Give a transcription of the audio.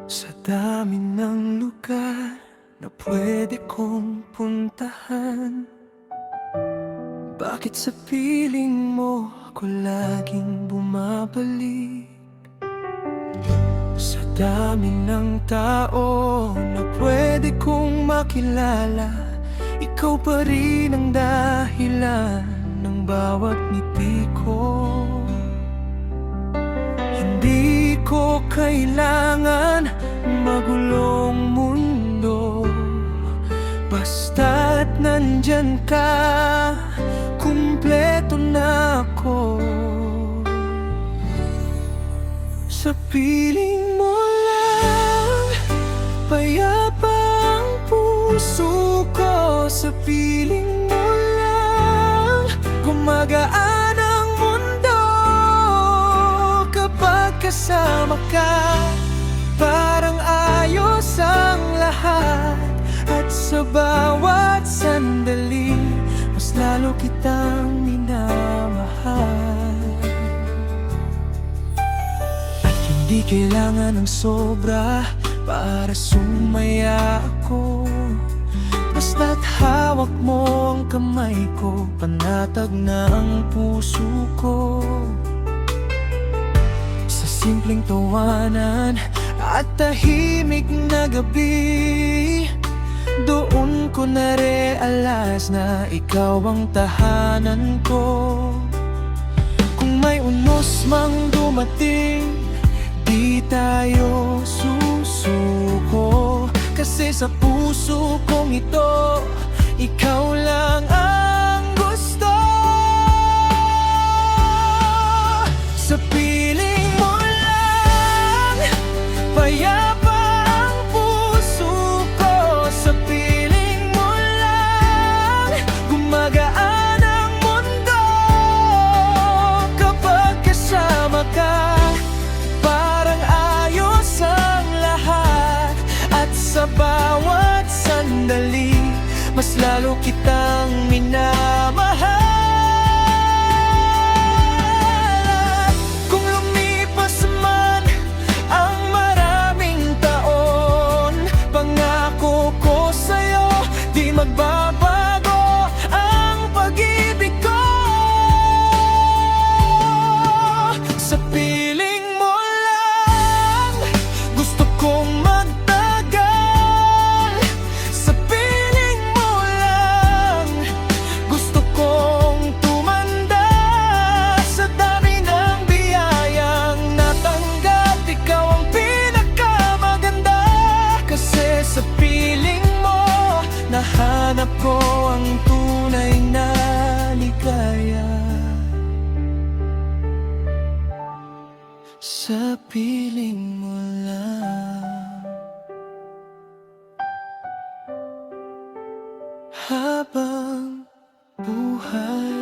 Sa dami ng lugar na pwede kong puntahan, bakit sa piling mo ako laging bumabalik? Sa dami ng tao na pwede kong makilala, ikaw pa rin ang dahilan ng bawat ngiti ko. Hindi ko kailangan magulong mundo, basta't nandyan ka, kumpleto na ako. Sa piling mo lang, payapa ang puso ko. Sa piling mo lang, gumagaan ang mundo. Kapag kasama ka, parang ayos ang lahat. At sa bawat sandali, mas lalo kitang minamahal. Di kailangan ng sobra para sumaya ako, basta't hawak mo ang kamay ko, panatag na ang puso ko. Sa simpleng tawanan at tahimik na gabi, doon ko narealize na ikaw ang tahanan ko. Kung may unos mang dumating, di tayo susuko, kasi sa puso kong ito, ikaw lang ang gusto. Sa piling mo lang, payapa ang puso ko. Sa piling mo lang, gumagaan ang mundo. Kapag kasama ka, sa bawat sandali, mas lalo kitang minamahal. Kung lumipas man ang maraming taon, pangako ko sa'yo, di magbabago ang pag-ibig ko. Sa piling mo lang, gusto kong hanap ko ang tunay na ligaya. Sa piling mo lang, habang buhay.